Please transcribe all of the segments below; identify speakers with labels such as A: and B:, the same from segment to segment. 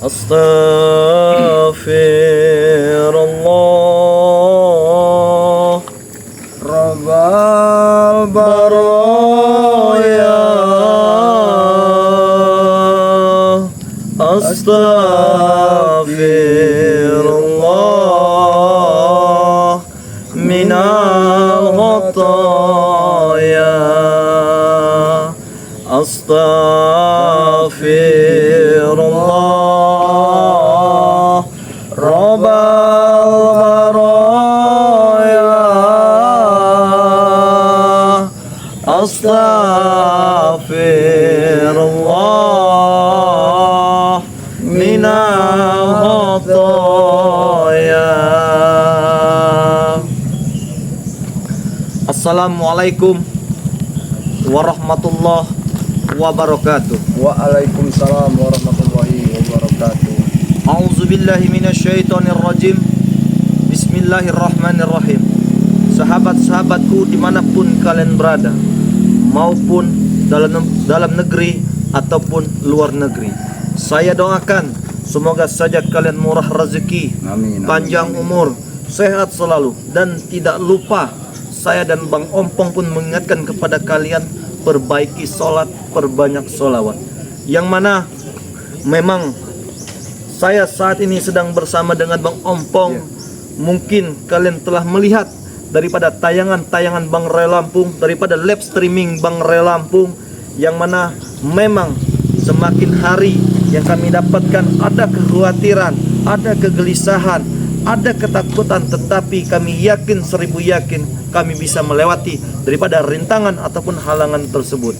A: Astaghfirullah Rabbal baraya Astaghfirullah minal khataya Astaghfirullah Rabbal baraya Astaghfirullah minal khataya. Assalamualaikum warahmatullahi wabarakatuh.
B: Waalaikumsalam warahmatullahi wabarakatuh.
A: A'udzubillahi minasyaitonirrajim. Bismillahirrahmanirrahim. Sahabat-sahabatku dimanapun kalian berada, maupun dalam negeri ataupun luar negeri, saya doakan semoga saja kalian murah rezeki,
B: Amin.
A: panjang umur, sehat selalu, dan tidak lupa saya dan Bang Ompong pun mengingatkan kepada kalian, perbaiki sholat, perbanyak sholawat. Yang mana memang saya saat ini sedang bersama dengan Bang Ompong. Mungkin kalian telah melihat daripada tayangan-tayangan Bang Ray Lampung, daripada live streaming Bang Ray Lampung, yang mana memang semakin hari yang kami dapatkan ada kekhawatiran, ada kegelisahan, ada ketakutan, tetapi kami yakin, 1000 yakin kami bisa melewati daripada rintangan ataupun halangan tersebut.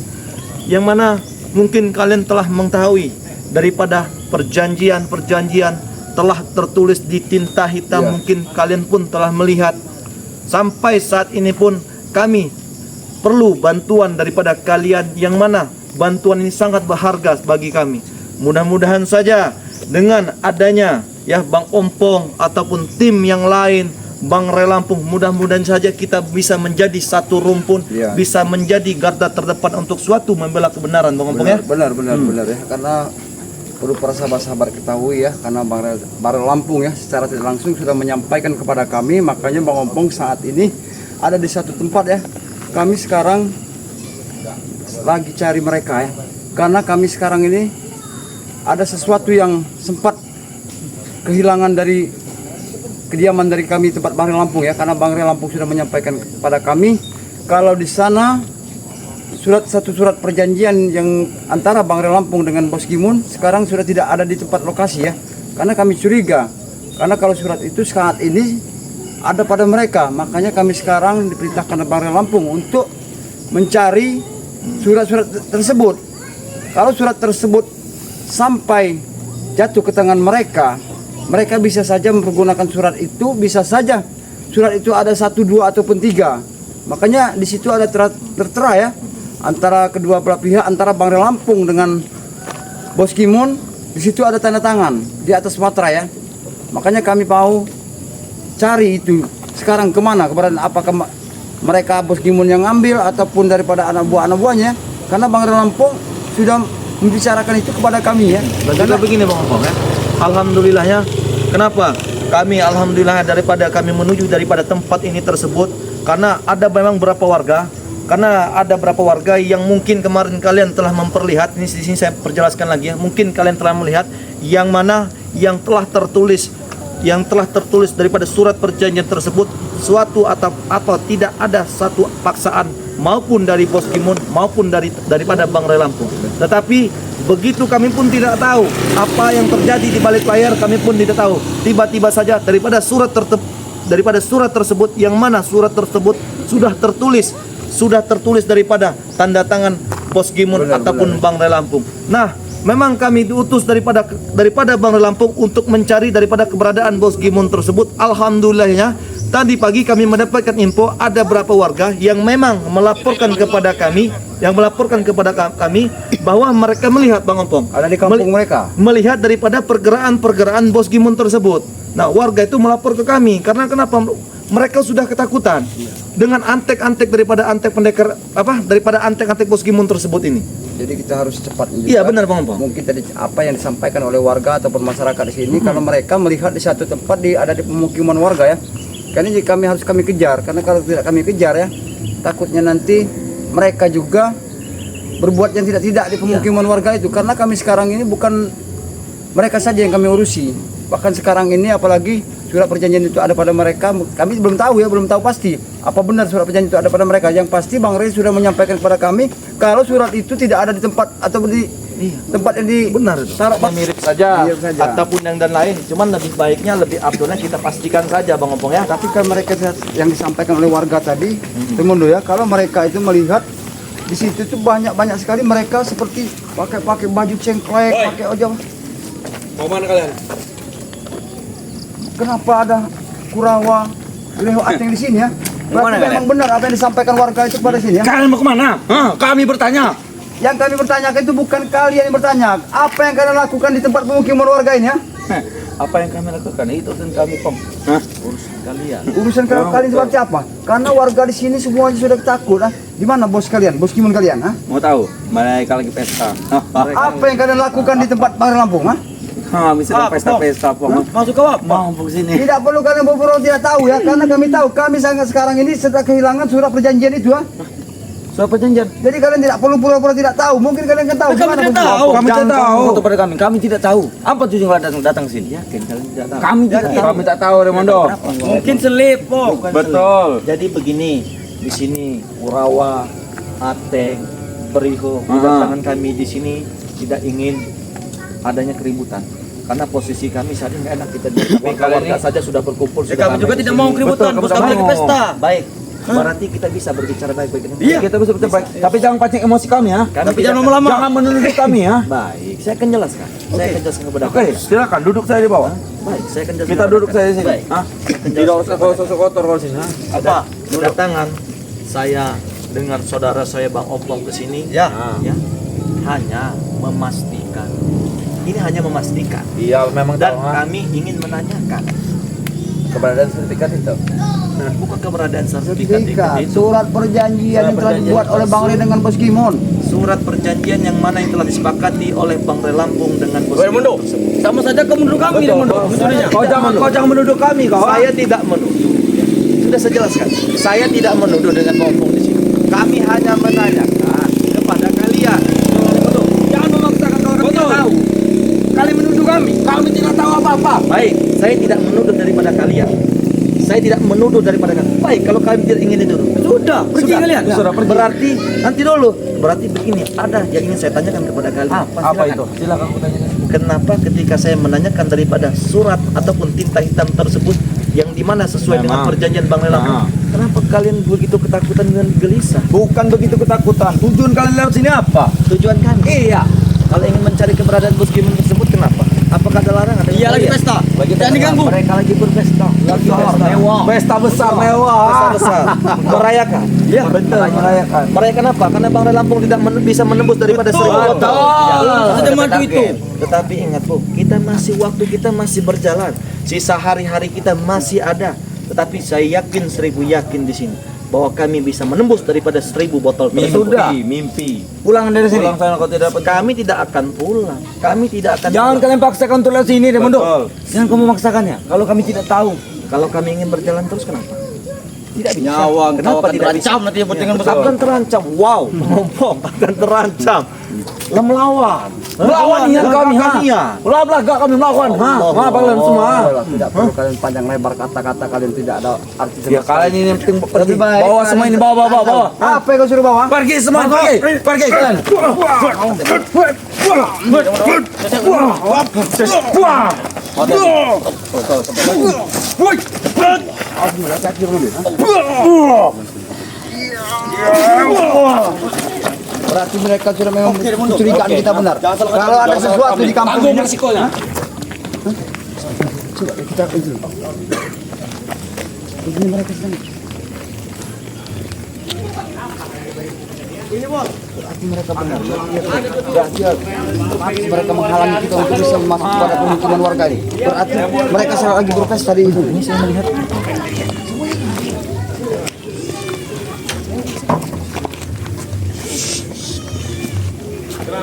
A: Yang mana mungkin kalian telah mengetahui daripada perjanjian-perjanjian telah tertulis di tinta hitam. Mungkin kalian pun telah melihat. Sampai saat ini pun kami perlu bantuan daripada kalian, yang mana bantuan ini sangat berharga bagi kami. Mudah-mudahan saja dengan adanya Bang Ompong ataupun tim yang lain, Bang Ray Lampung, mudah-mudahan saja kita bisa menjadi satu rumpun, bisa menjadi garda terdepan untuk suatu membela kebenaran, Bang Ompong.
B: Benar ya, karena perlu para sahabat-sahabat ketahui ya, karena Bang Ray Lampung ya secara tidak langsung sudah menyampaikan kepada kami, makanya Bang Ompong saat ini ada di satu tempat ya. Kami sekarang lagi cari mereka ya, karena kami sekarang ini ada sesuatu yang sempat kehilangan dari kediaman dari kami tempat Bang Ray Lampung ya, karena Bang Ray Lampung sudah menyampaikan kepada kami kalau di sana satu surat perjanjian yang antara Bang Ray Lampung dengan Bos Gimun sekarang sudah tidak ada di tempat lokasi ya, karena kami curiga, karena kalau surat itu saat ini ada pada mereka, makanya kami sekarang diperintahkan oleh Bang Ray Lampung untuk mencari surat-surat tersebut. Kalau surat tersebut sampai jatuh ke tangan mereka, mereka bisa saja mempergunakan surat itu, bisa saja surat itu ada 1, 2 ataupun 3. Makanya di situ ada tertera ya, antara kedua belah pihak, antara Bang Ray Lampung dengan Bos Gimun, di situ ada tanda tangan di atas matra ya. Makanya kami mau cari itu sekarang kemana, kepada apakah mereka Bos Gimun yang ngambil ataupun daripada anak buahnya, karena Bang Ray Lampung sudah membicarakan itu kepada kami ya.
A: Karena begini Bang Ompong ya, alhamdulillahnya, kenapa kami alhamdulillah daripada kami menuju daripada tempat ini tersebut, karena ada memang beberapa warga, yang mungkin kemarin kalian telah memperlihat, ini di sini saya perjelaskan lagi ya, mungkin kalian telah melihat yang mana yang telah tertulis daripada surat perjanjian tersebut, suatu atau tidak ada satu paksaan maupun dari Bos Gimun maupun daripada Bang Ray Lampung. Tetapi begitu kami pun tidak tahu apa yang terjadi di balik layar, kami pun tidak tahu. Tiba-tiba saja daripada surat tersebut, yang mana surat tersebut sudah tertulis daripada tanda tangan Bos Gimun ataupun Bang Ray Lampung. Nah, memang kami diutus daripada Bang Ray Lampung untuk mencari daripada keberadaan Bos Gimun tersebut. Alhamdulillahnya tadi pagi kami mendapatkan info ada beberapa warga yang memang melaporkan kepada kami, bahwa mereka melihat Bang Ompong,
B: ada di kampung mereka,
A: melihat daripada pergerakan Bos Gimun tersebut. Nah, warga itu melapor ke kami karena kenapa? Mereka sudah ketakutan dengan antek-antek daripada antek Bos Gimun tersebut ini.
B: Jadi kita harus cepat.
A: Iya benar Bang Ompong.
B: Mungkin tadi apa yang disampaikan oleh warga ataupun masyarakat di sini, kalau mereka melihat di satu tempat ada di pemukiman warga ya, karena ini harus kami kejar. Karena kalau tidak kami kejar ya, takutnya nanti mereka juga berbuat yang tidak di pemukiman warga itu. Karena kami sekarang ini bukan mereka saja yang kami urusi. Bahkan sekarang ini apalagi surat perjanjian itu ada pada mereka, kami belum tahu pasti apa benar surat perjanjian itu ada pada mereka. Yang pasti Bang Rey sudah menyampaikan kepada kami kalau surat itu tidak ada di tempat atau di tempat yang
A: benar
B: taruh
A: mirip saja,
B: Mirip saja.
A: ataupun yang dan lain. Cuman lebih baiknya lebih abdulnya kita pastikan saja Bang Ompong ya.
B: Tapi kan mereka yang disampaikan oleh warga tadi, Temundo ya, kalau mereka itu melihat di situ tuh banyak sekali mereka seperti pakai baju cengklek, pakai ojek.
C: Mau mana kalian?
B: Kenapa ada Kurawa, Wilayah Ateng di sini ya? Berarti memang benar apa yang disampaikan warga itu pada sini ya?
C: Kalian mau kemana? Kami bertanya.
B: Yang kami bertanyakan itu bukan kalian yang bertanya. Apa yang kalian lakukan di tempat pemukiman warga ini ya?
A: Apa yang kami lakukan itu urusan kami Pom. Urusan kalian.
B: Urusan kalian seperti apa? Karena warga di sini semuanya sudah takut. Di mana bos kalian, bos Kimun kalian?
C: Mau tahu? Mereka lagi pesta.
B: Apa yang kalian lakukan di tempat Bang Lampung?
C: Kami sedang pesta-pesta, Pong.
A: Masuk ke apa?
C: Mau sini.
B: Tidak perlu kalian berpura tidak tahu ya, karena kami tahu kami sangat sekarang ini sedang kehilangan surat perjanjian itu.
A: Surat perjanjian.
B: Jadi kalian tidak perlu pura-pura tidak tahu. Mungkin kalian kan tahu.
A: Kami tidak tahu.
C: Kami tidak tahu.
A: Foto pada kami. Kami tidak tahu. Apa tujuan kalian datang sini? Yakin kalian tidak tahu.
C: Kami tidak tahu. Kami tak tahu, Remondo.
A: Mungkin selip, Pong.
C: Betul.
A: Jadi begini, di sini Urawa, Ateng, Beriho, kedatangan kami di sini tidak ingin adanya keributan. Karena posisi kami saat ini nggak enak kita di keluarga saja sudah berkumpul. Kami juga tidak mau keributan, bos kami lagi pesta. Baik. Berarti kita bisa berbicara baik-baik.
C: Iya, kita bisa berdebat. Tapi jangan pancing emosi kami ya.
A: Tapi jangan lama-lama.
C: Jangan menuduh kami ya.
A: Baik, saya akan jelaskan. Saya akan jelaskan kepada
C: Oke, silakan duduk saya di bawah.
A: Baik, saya akan jelaskan.
C: Kita duduk saya di sini.
A: Baik.
C: Tidak usah sosok kotor kalau sini.
A: Apa? Kedatangan saya dengar saudara saya Bang Ompong ke sini. Ya. Hanya memastikan. Ini hanya memastikan.
C: Iya, memang
A: Dan kami ingin menanyakan
C: keberadaan sertifikat itu.
A: bukan keberadaan sertifikat itu.
B: Surat perjanjian yang telah dibuat oleh Bang Rey dengan Bos Kimun.
A: Surat perjanjian yang mana yang telah disepakati oleh Bang Rey Lampung dengan Bos
C: Mundo.
A: tersebut.
C: Sama saja kamu menuduh kami, Mundo. Kau jangan menuduh kami, kau.
A: Saya tidak menuduh. Sudah saya jelaskan. Saya tidak menuduh dengan Bang Ompong di sini. Kami hanya menanyakan kepada kalian.
C: Jangan memaksakan orang tidak tahu. Kalian menuduh kami tidak tahu apa-apa.
A: Baik, saya tidak menuduh daripada kalian. Saya tidak menuduh daripada kalian. Baik, kalau kalian tidak ingin dituduh, sudah pergi kalian.
C: Sudah pergi.
A: Berarti nanti dulu. Berarti begini, ada yang ingin saya tanyakan kepada kalian.
C: Apa itu? Silakan aku tanya.
A: Kenapa ketika saya menanyakan daripada surat ataupun tinta hitam tersebut yang dimana sesuai dengan perjanjian Bang Rey Lampung, kenapa kalian begitu ketakutan dan gelisah?
C: Bukan begitu ketakutan. Tujuan kalian lewat sini apa?
A: Tujuan kami.
C: Iya.
A: Kalau ingin mencari keberadaan Bos Kimun tersebut, kenapa? Apakah ada larangan?
C: Iya, lagi pesta. Jangan diganggu.
A: Mereka lagi berpesta. Lagi pesta mewah.
C: Pesta besar mewah.
A: Pesta besar. Merayakan.
C: Iya, betul. Merayakan.
A: Merayakan apa? Karena Bang Rey Lampung tidak bisa menembus daripada 1000 botol.
C: Sudah maju itu.
A: Tetapi ingat Bu, waktu kita masih berjalan. Sisa hari-hari kita masih ada. Tetapi saya yakin 1000 yakin di sini bahwa kami bisa menembus daripada 1000 botol tersebut.
C: Sudah.
A: Mimpi.
C: Pulang dari sini.
A: Pulang sana kau tidak dapat. Kami tidak akan pulang. Kami tidak akan.
C: Jangan
A: pulang.
C: kalian paksakan untuk lewat sini, Remondo.
A: Betul.
C: Jangan kamu memaksakannya. Kalau kami tidak tahu.
A: Kalau kami ingin berjalan terus, kenapa? Tidak bisa.
C: Nyawa
A: Kenapa tidak bisa?
C: nanti dengan
A: Akan terancam. Wow, Ompong akan terancam. Melawan.
C: Melawan niat kami, ha. Belah-belah kami melawan, ha. Apa kalian semua?
B: Tidak perlu kalian panjang lebar kata-kata kalian tidak ada arti sama
C: Ya kalian ini yang penting pergi.
B: Lebih baik
C: Bawa semua ini, bawa.
B: Apa yang kau suruh bawa?
C: Pergi semua, pergi kalian.
B: Berarti mereka sudah memang mencurigakan kita benar. Kalau ada sesuatu di kampung ini,
C: resikonya.
B: coba kita itu. Begini mereka sedang. Berarti mereka benar. Berarti mereka menghalangi kita untuk bisa masuk pada pemukiman warga ini. Berarti mereka sedang lagi berpesta di itu. Ini saya melihat.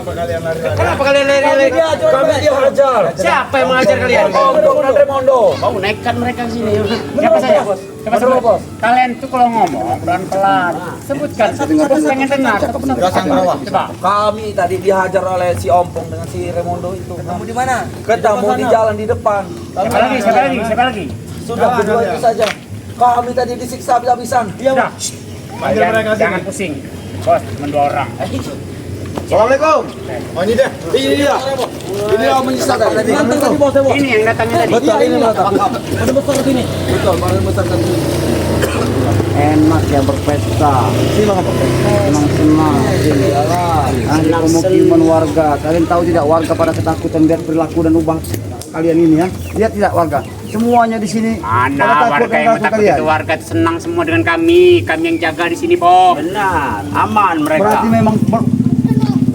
C: Kenapa kalian lari-lari? Kami dihajar.
D: Siapa yang mengajar kalian?
C: Ompong dan Remondo.
D: Mau naikkan mereka ke sini. Siapa saya? Siapa sebut? Kalian tuh kalau ngomong pelan-pelan. Sebutkan. Aku pengen dengar. Coba.
C: Kami tadi dihajar oleh si Ompong dengan si Remondo itu. Ketemu di mana? Ketemu di jalan di depan.
D: Siapa lagi?
C: Sudah berdua itu saja. Kami tadi disiksa habis-habisan.
D: Sudah. Kalian jangan pusing. Bos, cuma 2 orang.
A: Assalamualaikum.
C: Oh ini dia. Ini dia. Ini yang menyisakan tadi.
D: Ini yang datangnya tadi.
C: Betul ini mantap. Ada besar sini. Betul, baru besar sini.
B: Enak ya berpesta. Senang-senang. Ahli pemukiman warga. Kalian tahu tidak warga pada ketakutan lihat perilaku dan ubah kalian ini ya? Lihat tidak warga? Semuanya di sini
D: Mana warga yang takut itu warga senang semua dengan kami yang jaga di sini, Bong. Benar, aman mereka.
B: Berarti memang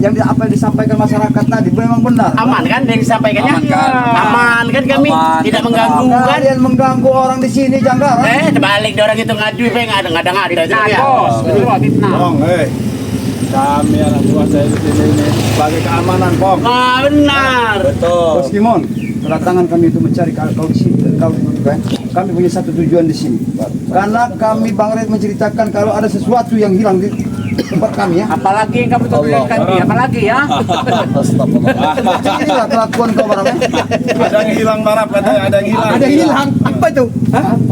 B: apa yang disampaikan masyarakat tadi memang benar.
D: Aman kan yang disampaikannya? Aman kan kami tidak mengganggu kan?
B: Kalian mengganggu orang di sini Janggar.
D: Terbalik orang itu ngadu ngada-ngada itu ya. Bos, itu fitnah.
C: Bong, kami anak buah saya di sini ini sebagai keamanan, Bong.
D: Benar.
C: Betul.
B: Bos Kimon, kedatangan kami itu mencari kau di sini dan kau kan. Kami punya satu tujuan di sini. Karena kami Bang Red menceritakan kalau ada sesuatu yang hilang di tempat kami ya.
D: Apalagi yang kamu tunjukkan apalagi ya.
B: Inilah kelakuan kau Barap.
C: Ada yang hilang Barap katanya, ada yang hilang.
B: Ada yang hilang. Apa itu?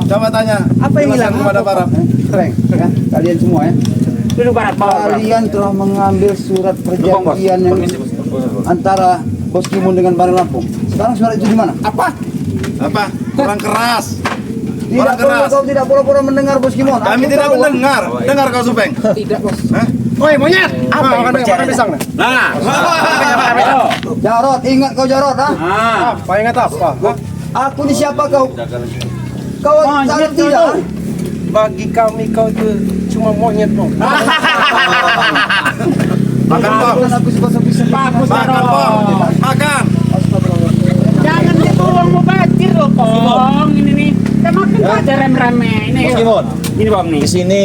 C: Coba tanya.
B: Apa yang hilang?
C: Kepada Barap.
B: Keren ya. Kalian semua ya.
D: Duduk Barat bawah.
B: Kalian telah mengambil surat perjanjian yang antara Bos Kimon dengan Barang Lampung. Sekarang surat itu di mana?
C: Apa? Kurang keras.
B: Tidak perlu kau tidak pura-pura mendengar Bos Kimon.
C: Kami tidak mendengar. Dengar kau Supeng.
D: Tidak, Bos.
C: Oi monyet. Apa kan makan pisang?
D: Nah.
B: Jarot, ingat kau Jarot ha?
C: Apa ingat apa?
B: Aku ni siapa kau? Kau sangat tidak.
C: Bagi kami kau itu cuma monyet dong. Makan Bong.
B: Aku bisa
D: Bagus,
C: Makan Bong. Makan.
D: Jangan dibuang mubazir loh, Bong. Ini nih. Kita makan aja rame-rame. Ini.
A: Bos Kimon,
D: Ini Bang nih.
A: di sini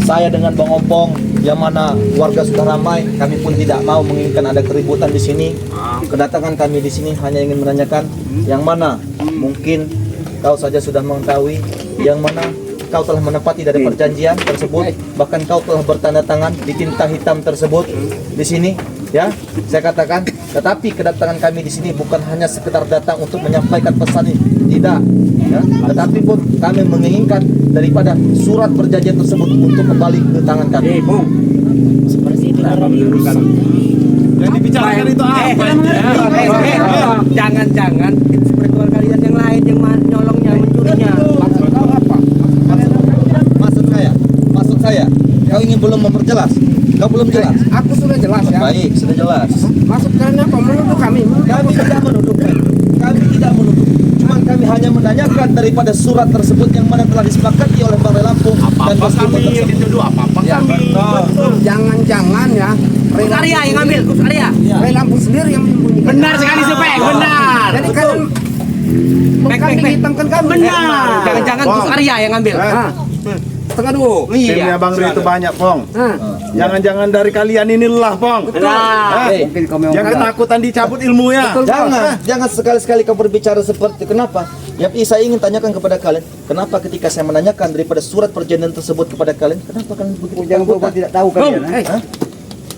A: saya dengan Bang Ompong yang mana warga sudah ramai, kami pun tidak mau menginginkan ada keributan di sini. Kedatangan kami di sini hanya ingin menanyakan yang mana mungkin kau saja sudah mengetahui yang mana kau telah menepati dari perjanjian tersebut, bahkan kau telah bertanda tangan di tinta hitam tersebut di sini, ya. Saya katakan, tetapi kedatangan kami di sini bukan hanya sekedar datang untuk menyampaikan pesan ini, tidak, ya. Tetapi pun kami menginginkan daripada surat perjanjian tersebut untuk kembali ke tangan kami.
D: Bung. Seperti itu
C: Yang dibicarakan itu apa?
E: Jangan-jangan seperti kalian yang lain yang nyolongnya, mencurinya.
A: Maksud saya, kau ingin belum memperjelas? Kau belum jelas?
E: Aku sudah jelas ya.
A: Baik, sudah jelas.
E: Maksud kalian apa? Menuduh kami.
A: Kami tidak menuduh. Kami tidak menuduh. Cuma kami hanya menanyakan daripada surat tersebut yang mana telah disepakati oleh Bang Lampung dan Bos Kimon tersebut.
D: dituduh apa-apa kami.
E: Jangan-jangan ya. Gus Arya yang ngambil, Gus Arya. Ray Lampung sendiri yang menyembunyikan.
D: Benar sekali Supeng, benar.
E: Jadi kalian mengkambing hitamkan kami.
D: Benar.
E: Jangan-jangan Gus Arya yang ngambil. Setengah dua.
C: Timnya Bang Ri itu banyak, Pong. Jangan-jangan dari kalian ini lelah, Pong.
D: Nah,
B: Mungkin kau memang
C: Yang ketakutan dicabut ilmunya.
A: Jangan sekali-sekali kau berbicara seperti itu. Kenapa? Ya, saya ingin tanyakan kepada kalian, kenapa ketika saya menanyakan daripada surat perjanjian tersebut kepada kalian, kenapa kalian begitu
B: jangan
A: ketakutan?
B: tidak tahu kalian.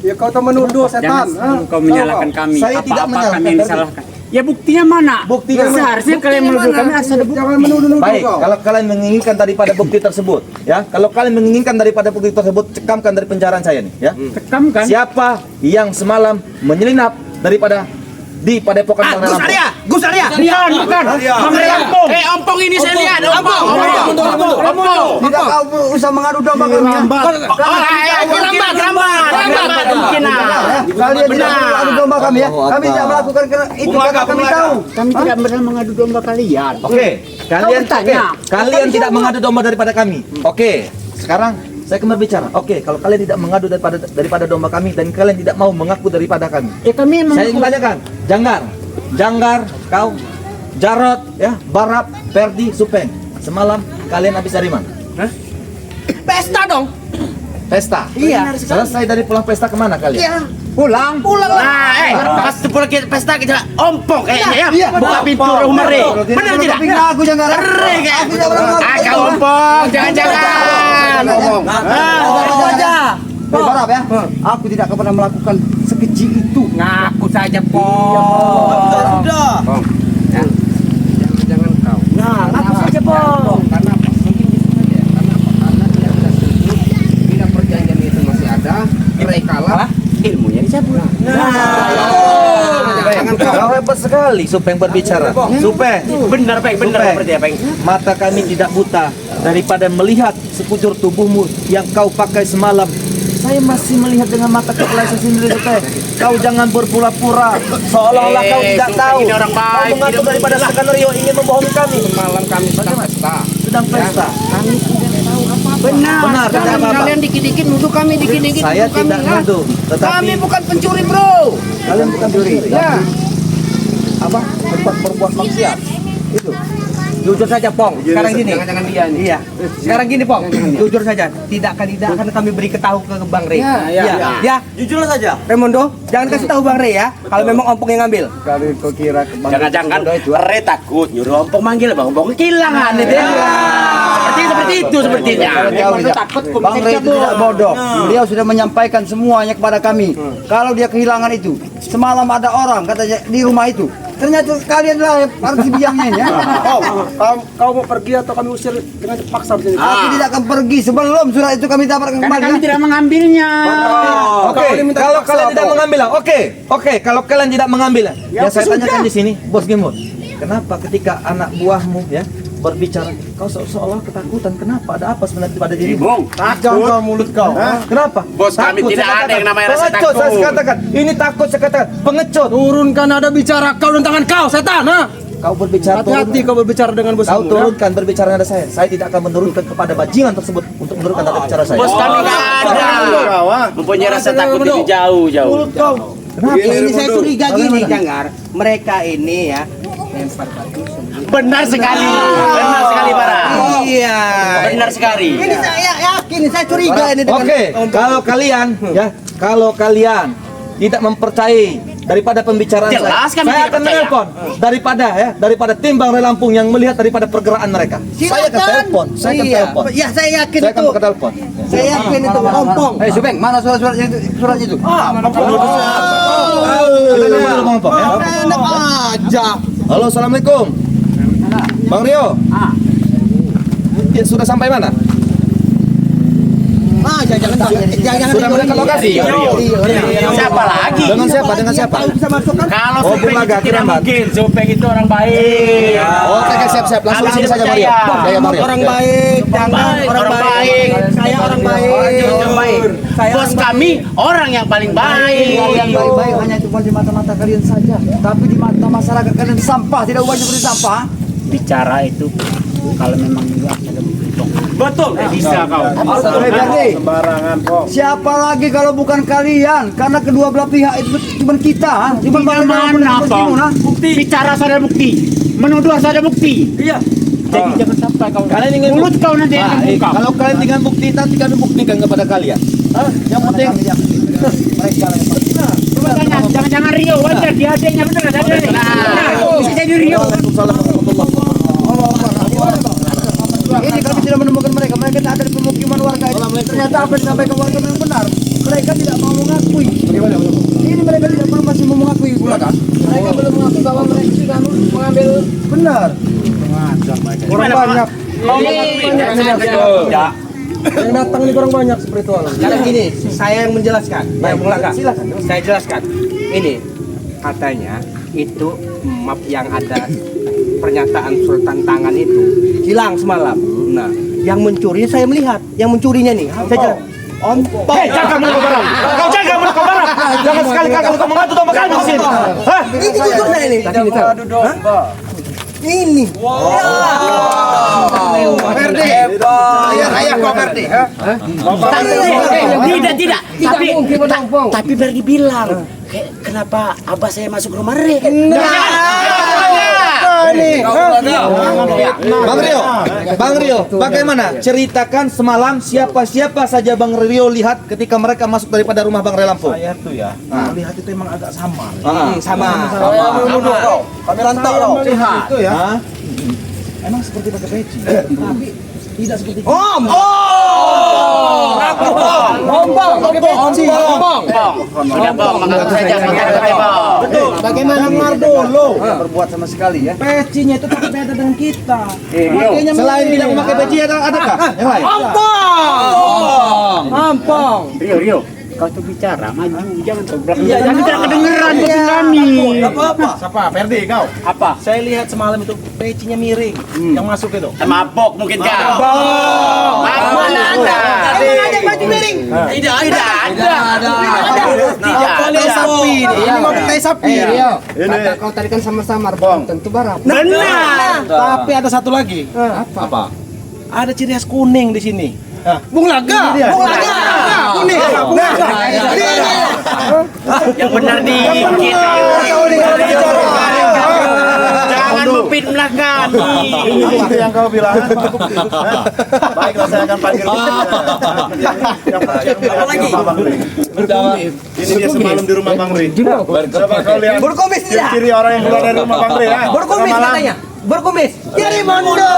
E: Ya kau tak menuduh setan.
D: jangan kau menyalahkan kami.
A: Saya tidak
D: Apa-apa kami
A: menyalahkan.
D: yang disalahkan. Ya buktinya mana?
A: Buktinya mana?
D: Seharusnya kalian menuduh kami asal ada bukti.
E: Jangan menuduh-nuduh
A: Baik,
E: kau.
A: kalau kalian menginginkan daripada bukti tersebut, ya, kalau kalian menginginkan daripada bukti tersebut, cekamkan dari penjaraan saya nih, ya.
D: Tekam kan?
A: Siapa yang semalam menyelinap daripada di Padepokan Bang Lampung?
E: Gus Arya.
D: Bukan. Bang Lampung.
E: Ompong ini saya lihat. Ompong.
B: Tidak kau usah mengadu domba kami.
D: Lambat.
B: Kalian tidak mengadu domba kami ya. Kami tidak melakukan itu karena kami tahu.
D: Kami tidak pernah mengadu domba kalian.
A: Oke, kalian
D: bertanya.
A: kalian tidak mengadu domba daripada kami. Oke, sekarang saya akan berbicara. Oke, kalau kalian tidak mengadu daripada domba kami dan kalian tidak mau mengaku daripada kami,
D: Ya kami emang
A: saya ingin tanyakan, Janggar, kau, Jarot, ya, Barap, Ferdi, Supeng, semalam kalian habis dari mana?
E: Pesta dong.
A: Pesta.
E: Iya.
A: Selesai dari pulang pesta kemana kalian?
E: Iya. Pulang.
D: Nah, pas pulang kita pesta kita ompong kayaknya ya. Buka pintu rumah re. Benar tidak?
B: Aku jangan
D: Kau ompong, jangan-jangan.
B: Ngomong aja. Berharap ya. Aku tidak akan pernah melakukan sekeji itu.
E: Ngaku saja, Pong. Jangan kau.
B: Nah,
E: Ngaku saja, Pong. Karena mungkin di situ aja. Karena karena tidak tertutup, tidak perjanjian itu masih ada. Mereka lah ilmunya dicabut.
A: Jangan kau hebat sekali Supeng berbicara. Supeng,
D: Benar, Peng. Benar
A: Supeng.
D: seperti apa, Peng?
A: Mata kami tidak buta daripada melihat sekujur tubuhmu yang kau pakai semalam. Saya masih melihat dengan mata kepala saya sendiri, Supeng. Kau jangan berpura-pura seolah-olah kau tidak
D: Supeng
A: tahu.
D: ini orang
A: Kau
D: baik,
A: mengatur
D: tidak
A: daripada skenario ingin membohongi kami.
E: Malam kami sedang pesta.
A: Sedang pesta.
E: Kami tidak tahu apa-apa.
A: Benar, tidak apa-apa.
E: Kalian dikit-dikit nuduh kami, dikit-dikit
A: Saya
E: nuduh kami.
A: tidak nuduh, tetapi
E: Kami bukan pencuri, Bro.
B: Kalian bukan curi.
E: Ya.
B: Apa? Berbuat maksiat. Itu.
E: Jujur saja, Pong. Sekarang gini. Jangan dia nih. Iya. Sekarang gini, Pong. Jujur saja. Tidak akan kami beri ketahu ke Bang Rey. Ya.
A: jujur saja.
E: Remondo, jangan kasih tahu Bang Rey ya. Kalau memang ompong yang ngambil.
B: Kali kau kira
D: Jangan-jangan Re takut nyuruh ompong manggil Bang Ompong kehilangan itu. Seperti itu sepertinya.
B: Kalian
D: takut
B: Bang Rey itu tidak bodoh. Beliau sudah menyampaikan semuanya kepada kami. Kalau dia kehilangan itu, semalam ada orang katanya di rumah itu. Ternyata kalian lah yang harus dibiangnya ya.
C: Kau mau pergi atau kami usir dengan paksa di sini?
B: Aku tidak akan pergi sebelum surat itu kami dapatkan
D: Karena
B: kembali.
D: kami tidak mengambilnya.
A: Oke, kalau kalian tidak mengambil, oke, kalau kalian tidak mengambil, ya saya tanyakan di sini, Bos Gemot. Kenapa ketika anak buahmu ya berbicara, kau seolah ketakutan? Kenapa? Ada apa sebenarnya pada dirimu?
D: Bung,
A: Jangan mulut kau. Kenapa?
D: Bos kami
A: Takut,
D: tidak
A: saya
D: ada yang
A: katakan.
D: namanya rasa
A: Pengecut, saya
D: takut.
A: katakan. Ini takut, saya katakan. Pengecut.
C: Turunkan ada bicara kau dan tangan kau, setan.
A: Kau berbicara
C: Hati-hati
A: turun.
C: kau berbicara dengan
A: Kau
C: bosmu.
A: turunkan berbicara nada saya. Saya tidak akan menurunkan kepada bajingan tersebut untuk menurunkan nada bicara saya.
D: bos kami nggak ada. Mempunyai rasa takut itu jauh-jauh.
A: Mulut kau. Kenapa?
E: Ini saya curiga gini, Janggar. Mereka ini ya lempar batu.
D: Benar sekali, Bara.
E: Iya.
D: Benar sekali.
E: Ini saya yakin, saya curiga ini dengan
A: Oke, kalau kalian tidak mempercayai daripada pembicaraan
D: Jelas
A: saya
D: kami tidak
A: akan
D: percaya.
A: menelpon daripada tim Bang Rey Lampung yang melihat daripada pergerakan mereka. Saya akan telepon, saya akan
E: Iya.
A: telepon.
E: Ya, saya yakin
A: Saya akan
E: itu.
A: pakai telepon.
E: Saya yakin itu ompong.
B: Supeng, mana surat-suratnya itu? Surat itu.
A: Kita dulu Bang Ompong, ya.
E: Enak aja.
A: Halo, assalamualaikum. Bang Rio. Ya, sudah sampai mana?
E: Jangan
A: Sudah mendekat lokasi.
D: Siapa lagi?
A: Dengan siapa? Dengan siapa?
E: Bisa masuk kan?
D: Kalau
A: Oh,
D: Supeng
A: Bulaga,
D: itu tidak
A: Kirambat.
D: mungkin. Supeng itu orang baik.
A: Oke, siap. Langsung
D: Kami
A: sini saja Mario.
D: percaya.
A: Saya Mario.
E: Orang baik, jangan orang baik. Saya orang baik.
D: Orang baik. Bos kami orang yang paling baik.
B: Yang baik-baik hanya cuma di mata-mata kalian saja, tapi di mata masyarakat kalian sampah, tidak ubah seperti sampah.
D: Bicara itu kalau memang ada betul bisa kau.
B: Sembarangan kok. Siapa lagi kalau bukan kalian? Karena kedua belah pihak itu cuma kita. Cuma
D: Mana Bang? Bukti. Bicara saja bukti. Menuduh saja bukti.
A: Iya.
D: Jadi jangan sampai kau.
A: Kalian ingin
D: mulut kau nanti yang terbuka.
A: kalau kalian dengan bukti nanti kami buktikan kepada kalian. Yang penting
B: mereka lah yang
D: Coba tanya, jangan-jangan Rio wajar dia adanya benar ada adanya. Nah, bisa jadi Rio.
A: Waalaikumsalam warahmatullahi
B: Ini kami tidak menemukan mereka. Mereka tak ada di pemukiman warga itu. Ternyata apa yang disampaikan warga memang benar. Mereka tidak mau mengakui. Ini mereka tidak belum masih mau mengakui. Mereka belum mengakui bahwa mereka sudah mengambil benar.
C: Kurang banyak.
D: Ya.
C: Yang datang ini kurang banyak spiritual.
E: Sekarang gini, saya yang menjelaskan. Baik, silakan. Saya jelaskan. Ini katanya itu map yang ada pernyataan surat tantangan itu hilang semalam. Nah, yang mencuri saya melihat, yang mencurinya nih. Saya jelas. Ompong.
A: Hei, jaga mulut kau barang. Kau jaga mulut kau barang. Jangan sekali-kali kau mengatur domba kami di sini. Hah?
E: Ini jujur saya ini. Tadi ini tahu. Hah? Ini.
C: Perdi. Ayah kau Perdi.
D: Tidak. Tapi Berdi bilang, kenapa abah saya masuk rumah Re?
C: ini.
A: Bang Rio, bagaimana? Ceritakan semalam siapa saja Bang Rio lihat ketika mereka masuk daripada rumah Bang Relampung.
C: Saya tuh ya, melihat itu emang agak samar.
A: Sama.
C: Kami rantau kau.
D: Lihat.
C: Itu ya.
A: Hah?
C: Emang seperti pakai peci, tapi tidak seperti
B: Bagaimana Mardolo? Berbuat sama sekali ya.
C: pecinya itu tapi beda dengan kita.
A: Selain tidak memakai peci adakah yang lain?
D: Rio, kau tuh bicara maju, jangan ke belakang. Jangan tidak kedengeran kuping kami.
C: Apa? Siapa? Ferdi kau?
D: Apa?
C: Saya lihat semalam itu pecinya miring yang masuk itu.
D: Mabok mungkin kau. Mana ada?
C: Ada baju miring.
D: Tidak ada.
C: Tai sapi. Ini mau tai sapi.
B: Kata kau tadi kan sama-sama tentu barang.
D: Benar.
C: Tapi ada satu lagi.
B: Apa?
C: Ada ciri khas kuning di sini.
B: Bung Laga.
C: Kuning.
D: Yang benar dikit. Jangan memfitnah kami.
C: Itu yang kau bilang. Baiklah, saya akan panggil. Apa lagi? Ini dia semalam di rumah Bang Ri. Coba kau lihat.
B: Berkumis tidak?
C: Ciri orang yang keluar dari rumah Bang Ri ya.
B: Berkumis katanya. Berkumis. Jadi
D: Mondo.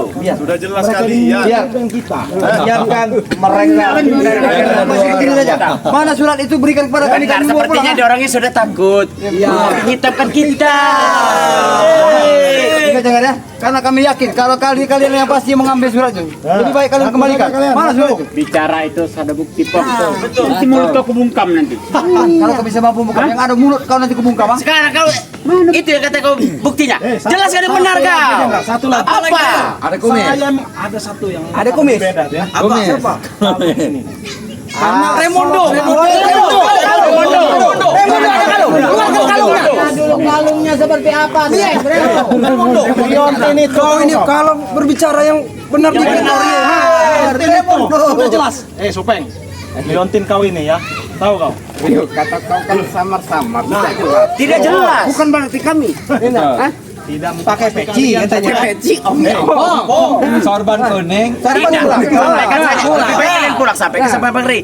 C: Sudah jelas sekali ya.
A: Diamkan mereka.
B: Mana surat itu berikan kepada kami?
D: Benar, sepertinya dia orangnya sudah takut. Hitamkan kita.
B: Jangan ya, karena kami yakin kalau kalian yang pasti mengambil surat itu, lebih baik kalian kembalikan. Mana surat itu?
D: Bicara itu ada bukti kok. Nanti mulut kau kubungkam nanti.
B: Kalau kau bisa mampu buka, yang ada mulut kau nanti kubungkam.
D: Sekarang kau itu yang kata kau buktinya. Jelaskan yang benar kau.
C: Satu lagi.
D: Apa?
B: Ada kumis.
C: Saya ada satu yang
B: Ada kumis.
C: beda ya.
B: Kumis.
C: Siapa? Kalau ini.
B: Remondo.
F: Kalungnya seperti apa sih?
C: Ini kau ini kalau berbicara yang benar di sudah jelas. Supeng. Liontin kau ini ya. Tahu kau?
B: Kata kau kan samar-samar.
D: Tidak jelas.
B: Bukan berarti kami.
C: Tidak pakai peci katanya.
B: Peci.
A: Sorban kuning.
D: Tidak. Sampaikan saja. Lebih baik kalian pulang sampai sampai Bang Ri.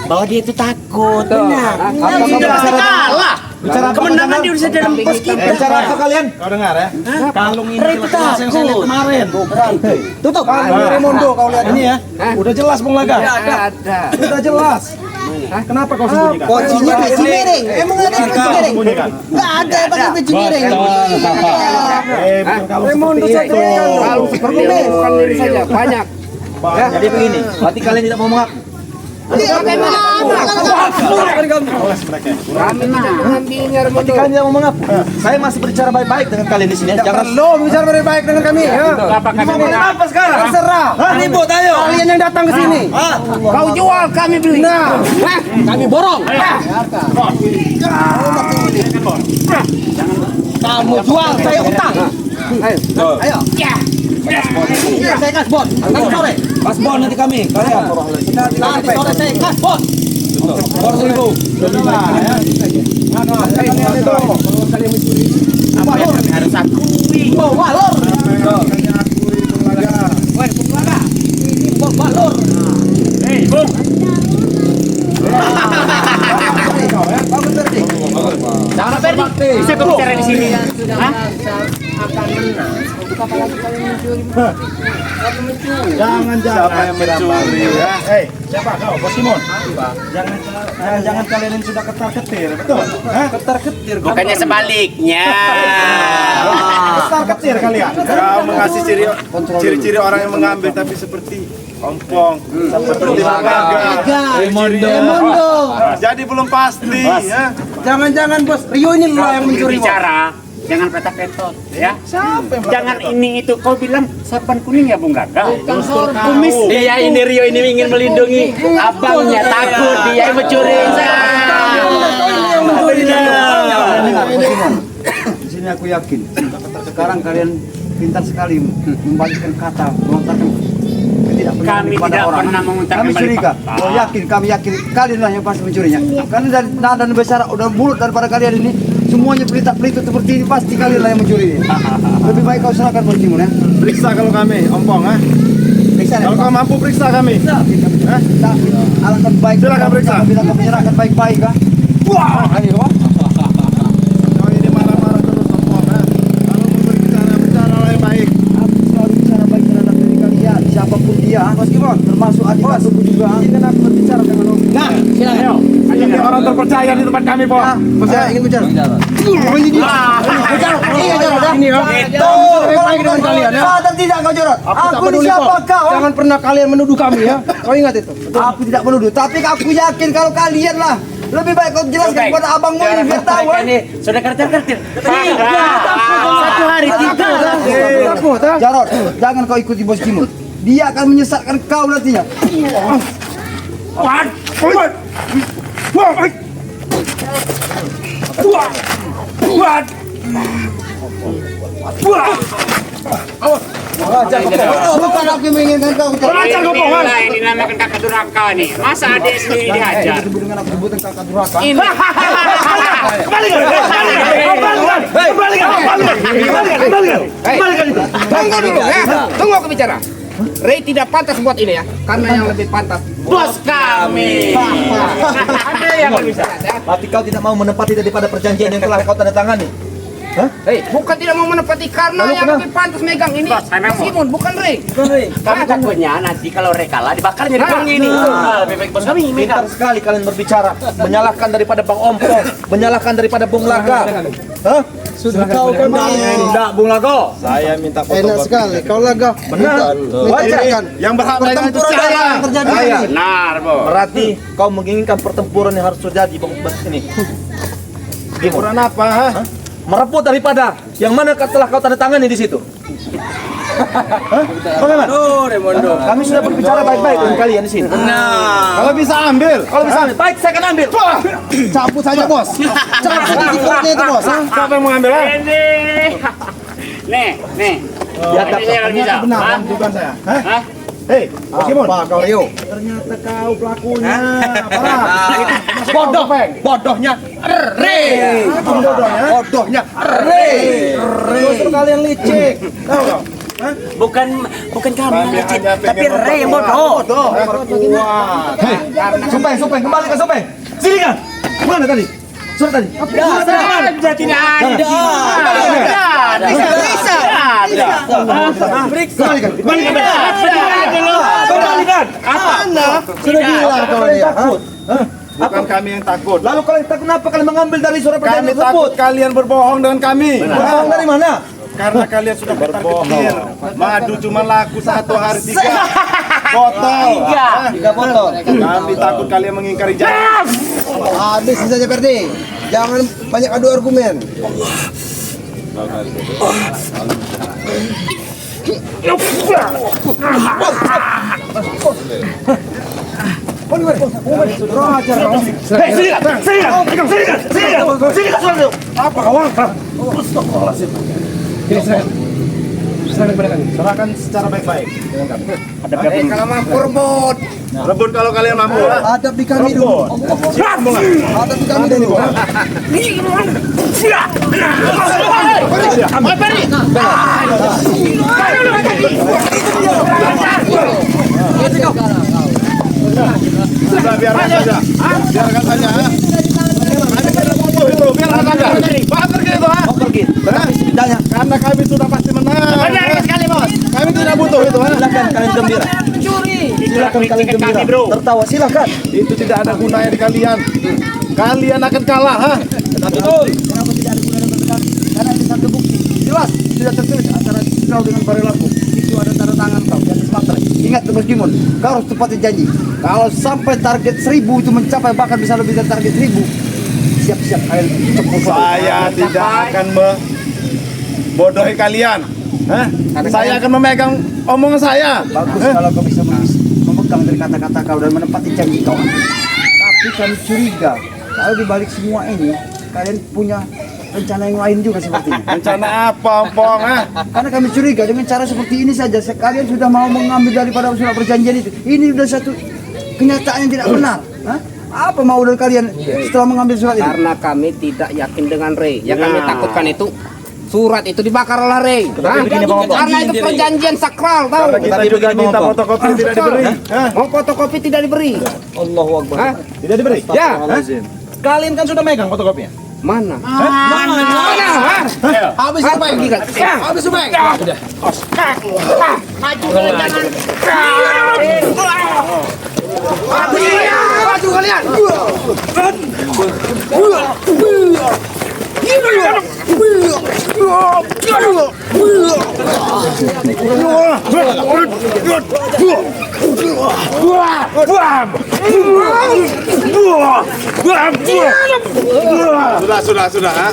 D: Bahwa dia itu takut. Benar. Tidak pasti kalah. Kemenangan dia bisa dalam pos kita.
A: Bicara apa kalian?
C: Kau dengar ya? Kalung ini jelas yang saya lihat kemarin.
B: Tutup.
C: Remondo kau lihat ini ya. Udah jelas Bung Laga.
B: Ada.
C: Udah jelas. Kenapa kau sembunyikan?
F: Pocinya peci miring. Emang ada peci miring?
C: Sembunyikan.
F: Nggak ada yang pakai peci miring.
C: Bukan kalung
B: Remondo
C: seperti
B: saja.
C: itu.
B: Kalau seperti ini bukan diri saja, banyak.
A: Jadi begini, berarti kalian tidak mau mengaku.
B: Kami tidak mengambilnya Remondo.
A: Kalian tidak mau mengaku. Saya masih berbicara baik-baik dengan kalian di sini. Jangan
B: Lo bicara baik dengan kami.
A: apa sekarang?
B: Terserah.
A: Ribut ayo.
B: Kalian yang datang ke sini. Kau jual, kami beli. Nah, kami borong.
F: Kamu jual, saya utang.
B: Ayo.
F: Saya kas bos. Nanti sore.
A: Pas bon nanti kami. Kalian.
F: Nanti sore saya kas bos.
A: 4.000.
D: Apa yang kami harus akui?
F: Bawa lor. Bawa lor.
D: Hei, Bung. Jangan Ferdi. Bisa kau bicara di sini. Hah?
C: Jangan siapa yang mencuri ya. Siapa kau? Bos Simon. Jangan kalian yang sudah ketar-ketir, betul? Ketar-ketir.
D: Bukannya sebaliknya.
C: Ketar-ketir kalian. Kau mengasih ciri-ciri orang yang mengambil tapi seperti ompong, seperti Laga.
F: Remondo.
C: Jadi belum pasti ya.
B: Jangan-jangan bos, Rio ini lo yang mencuri.
D: Bicara. Jangan petak-petot, ya. Jangan ini itu. Kau bilang sapan kuning ya Bung Laga. Kumis. Dia ini Rio ini ingin melindungi abangnya, takut dia yang mencuri.
B: Di sini aku yakin. Sekarang kalian pintar sekali membagikan kata, melontarkan ketidakpercayaan
D: Kami
B: kepada
D: tidak
B: orang.
D: pernah mengucapkan
B: Kami curiga.
D: balik
B: Oh yakin, kami yakin kalian lah yang pasti mencurinya. Karena dari nada besar udah mulut daripada kalian ini semuanya pelita-pelita seperti ini pasti kalian lah yang mencuri ini. Lebih baik kau serahkan Bos Kimun ya.
C: Periksa kalau kami, ompong
B: Periksa
C: Kalau kau mampu periksa kami.
B: Tapi alangkah baik.
C: Silakan periksa.
B: Bila kau menyerahkan baik-baik kan. Wah, ayo.
C: Kau ini marah-marah terus ompong Kalau mau berbicara yang baik.
B: Aku selalu bicara baik terhadap diri kalian, siapapun dia, Bos Kimun, termasuk adik asuhku juga. Izinkan aku berbicara dengan Om.
F: Nah, silakan.
C: Ini orang terpercaya di tempat kami, Pok.
B: Saya ingin bicara.
F: Ini ya.
B: Baik dengan kalian ya. Sadar tidak kau Jarot? Aku ini siapa kau?
F: Jangan pernah kalian menuduh kami ya. Kau ingat itu.
B: Aku tidak menuduh, tapi aku yakin kalau kalian lah. Lebih baik kau jelaskan kepada abangmu ini biar tahu.
D: Ini sudah kertir-kertir. Satu hari tiga.
F: Takut, ha?
B: Jarot, jangan kau ikuti Bos Kimun. Dia akan menyesatkan kau nantinya. Bukan aku yang menginginkan kau.
D: Inilah yang dinamakan kakak durhaka nih. Masa adik sendiri dihajar?
B: Dengan aku sebutan kakak durhaka.
D: Ini.
F: Tunggu dulu ya. Tunggu aku bicara. Ray tidak pantas buat ini ya. Karena yang lebih pantas
D: Bos kami. Ada yang bisa.
A: Berarti kau tidak mau menepati daripada perjanjian yang telah kau tanda tangani.
F: Hei, bukan tidak mau menepati karena yang lebih pantas megang ini
D: Bos, memang mau.
F: Simon, bukan Ray.
D: Kami takutnya nanti kalau rekala dibakar jadi bang ini. Lebih baik bos kami
A: Pintar
D: megang.
A: sekali kalian berbicara, menyalahkan daripada Bang Ompong, menyalahkan daripada Bung Laga. Hah?
B: Sudah kau kan
A: Enggak, Bung Laga.
C: Saya minta
B: enak sekali. Kau laga.
A: Benar.
C: Yang berhak megang itu saya.
B: terjadi.
D: Benar, Bos.
A: Berarti kau menginginkan pertempuran yang harus terjadi Bang ini.
C: Ukuran apa?
A: Merebut daripada yang mana telah kau tanda tangani di situ. Bagaimana? Kami sudah berbicara baik-baik dengan kalian di sini.
C: Kalau bisa ambil.
A: Kalau bisa ambil, baik saya akan ambil.
B: Cabut saja bos. Cabut di perutnya itu bos.
C: Siapa yang mau ambil?
D: Ini. Nih.
A: Ya,
D: Ini kalau bisa.
C: Benar,
D: Hah?
C: bukan saya.
D: Hah?
C: Hei, Bos Kimun.
B: Kau Rio?
C: Ternyata kau pelakunya. Parah.
A: Bodoh, bodohnya.
B: Bodohnya.
C: Justru kalian licik. Tahu kau?
D: Bukan kamu yang
C: Kami
D: licik,
C: hanya
D: tapi
C: pengen
D: Ray yang bodoh.
C: Kuat.
A: Supeng, kembali ke Supeng. Sini kan? Mana tadi? Surat tadi.
D: Tidak ada.
A: Kembalikan.
B: Sudah bilang kau dia.
C: Bukan kami yang takut.
A: Lalu kalian kenapa kalian mengambil dari surat
C: Kami
A: perjanjian
C: takut
A: tersebut?
C: kalian berbohong dengan kami.
A: Bohong dari mana?
C: Karena kalian sudah berbohong. Madu cuma laku 1 hari 3 botol.
A: 3 botol.
C: Kami takut kalian mengingkari janji.
B: Habis saja Perdi. Jangan banyak adu argumen.
C: Serahkan secara baik-baik.
B: Kalau mampu rebut.
C: Rebut kalau kalian mampu.
B: Hadapi kami dulu. Hadapi kami dulu.
C: Sudah biarkan saja. Biarkan saja. Itu biarkan saja. Pak pergi itu ha.
A: Pergi. Tetapi setidaknya
C: Karena kami sudah pasti menang.
D: Benar sekali, Bos.
C: Kami tidak butuh itu ha.
A: silakan kalian gembira. Silakan kalian gembira. Tertawa silakan.
C: Itu tidak ada gunanya di kalian. Kalian akan kalah ha.
A: Betul.
B: Kenapa tidak ada gunanya berdekat? Karena ini satu bukti. Jelas sudah tertulis antara kau dengan Barelaku. Itu ada tanda tangan kau di atas materai. Ingat Bos Kimun, kau harus tepati janji. Kalau sampai target 1000 itu mencapai bahkan bisa lebih dari target 1000, siap-siap kalian cepet.
C: Saya tidak akan membodohi kalian. Hah? Saya akan memegang omongan saya.
B: Bagus kalau kau bisa memegang dari kata-kata kau dan menepati janji kau. Tapi kami curiga kalau di balik semua ini kalian punya rencana yang lain juga seperti ini.
C: Rencana apa, Ompong? Ha?
B: Karena kami curiga dengan cara seperti ini saja kalian sudah mau mengambil daripada surat perjanjian itu. Ini sudah satu kenyataan yang tidak benar. Hah? Apa mau dari kalian setelah mengambil surat ini?
F: Karena kami tidak yakin dengan Ray. Yang kami takutkan itu surat itu dibakar oleh Ray. Karena itu perjanjian sakral, tahu?
C: Karena kita juga minta fotokopi tidak diberi. Hah?
F: Mau fotokopi tidak diberi.
A: Allahu Akbar.
F: Hah?
C: Tidak diberi.
F: Ya.
C: Kalian kan sudah megang fotokopinya.
F: Mana?
E: Habis itu Bang. Habis itu Bang.
F: Maju kalian jangan. Maju kalian.
C: Sudah. Ha?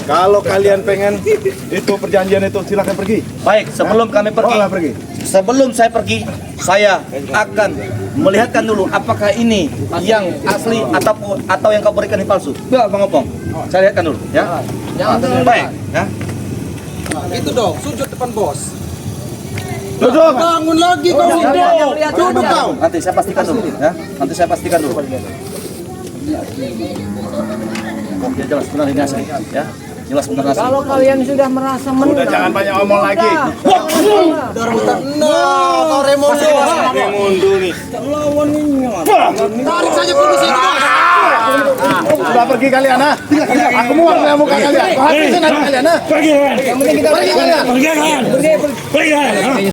C: Kalau kalian pengen itu perjanjian itu silahkan pergi.
A: Baik, sebelum kami pergi,
C: Bawalah pergi.
A: sebelum saya pergi, saya akan melihatkan dulu apakah ini yang asli atau yang kau berikan ini palsu. Ya, Bang Opong. Saya lihatkan dulu, ya. Baik, ya.
E: Itu dong, sujud depan bos.
C: Duduk.
E: Bangun lagi kau. Duduk kau.
A: Nanti saya pastikan dulu, ya. Nanti saya pastikan dulu. Ya, jelas benar ini asli, ya. Jelas benar asli.
G: Kalau kalian sudah merasa menang,
C: Udah jangan banyak omong lagi.
E: Kau Remondo.
C: Remondo nih.
E: Tarik saja polisi itu.
C: Sudah pergi kalian, ha? Aku muak dengan muka kalian. Habisin aja kalian, ha? Pergi kalian.